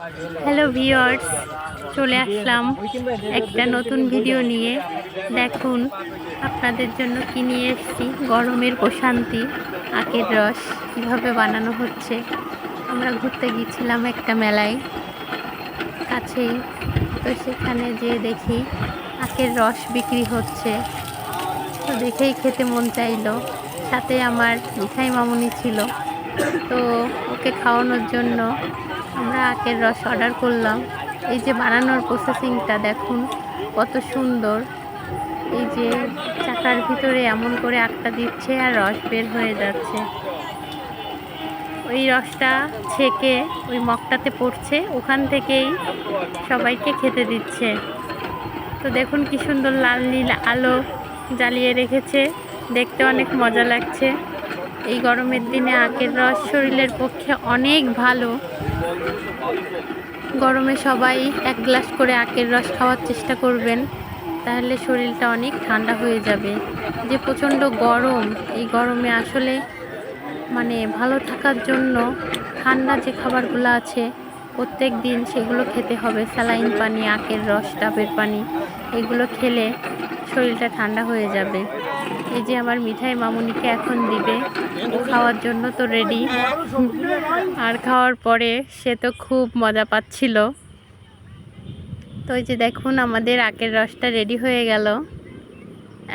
Hello viewers, চলে আসলাম একটা নতুন ভিডিও নিয়ে। দেখুন আপনাদের জন্য কি নিয়ে এসেছি। গরমের প্রশান্তি, আখের রস কীভাবে বানানো হচ্ছে। আমরা ঘুরতে গিয়েছিলাম একটা মেলায় কাছেই, তো সেখানে যেয়ে দেখি আখের রস বিক্রি হচ্ছে। তো দেখেই খেতে মন চাইলো। সাথে আমার মিঠাই মামুনি ছিল, তো ওকে খাওয়ানোর জন্য আমরা আখের রস অর্ডার করলাম। এই যে বানানোর প্রসেসিংটা দেখুন কত সুন্দর। এই যে চাকার ভিতরে এমন করে আখটা দিচ্ছে আর রস বের হয়ে যাচ্ছে। ওই রসটা ছেঁকে ওই মগটাতে পড়ছে, ওখান থেকেই সবাইকে খেতে দিচ্ছে। তো দেখুন কি সুন্দর লাল নীল আলো জ্বালিয়ে রেখেছে, দেখতে অনেক মজা লাগছে। এই গরমের দিনে আখের রস শরীরের পক্ষে অনেক ভালো। গরমে সবাই 1 গ্লাস করে আখের রস খাওয়ার চেষ্টা করবেন, তাহলে শরীরটা অনেক ঠান্ডা হয়ে যাবে। যে প্রচণ্ড গরম, এই গরমে আসলে ভালো থাকার জন্য ঠান্ডা যে খাবারগুলো আছে প্রত্যেক দিন সেগুলো খেতে হবে। স্যালাইন পানি, আখের রস, ডাবের পানি, এগুলো খেলে শরীরটা ঠান্ডা হয়ে যাবে। এই যে আমার মিঠাই মামুনিকে এখন দিবে, ও খাওয়ার জন্য তো রেডি। আর খাওয়ার পরে সে তো খুব মজা পাচ্ছিল। তো এই যে দেখুন আমাদের আখের রসটা রেডি হয়ে গেল।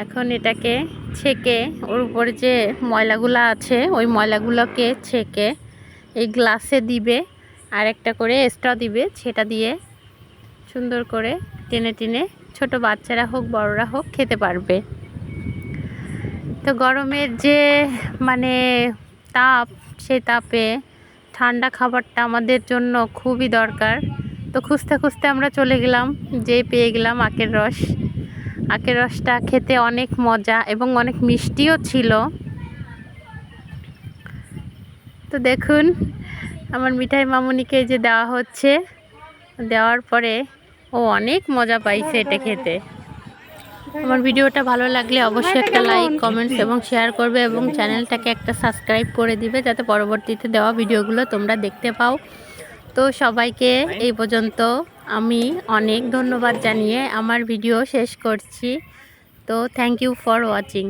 এখন এটাকে ছেঁকে ওর উপরে যে ময়লাগুলো আছে ওই ময়লাগুলোকে ছেঁকে এই গ্লাসে দিবে, আর একটা করে স্ট্র দিবে, সেটা দিয়ে সুন্দর করে টেনে টেনে ছোট বাচ্চারা হোক বড়রা হোক খেতে পারবে। তো গরমের যে তাপ, সেই তাপে ঠান্ডা খাবারটা আমাদের জন্য খুবই দরকার। তো খুঁজতে খুঁজতে আমরা চলে গেলাম, যেই পেয়ে গেলাম আখের রস। আখের রসটা খেতে অনেক মজা এবং অনেক মিষ্টিও ছিল। তো দেখুন আমার মিঠাই মামুনিকে যে দেওয়া হচ্ছে, দেওয়ার পরে ও অনেক মজা পাইছে এটা খেতে। আমার ভিডিওটা ভালো লাগলে অবশ্যই একটা লাইক, কমেন্টস এবং শেয়ার করবে, এবং চ্যানেলটাকে একটা সাবস্ক্রাইব করে দিবে, যাতে পরবর্তীতে দেওয়া ভিডিওগুলো তোমরা দেখতে পাও। তো সবাইকে এই পর্যন্ত আমি অনেক ধন্যবাদ জানিয়ে আমার ভিডিও শেষ করছি। তো থ্যাংক ইউ ফর ওয়াচিং।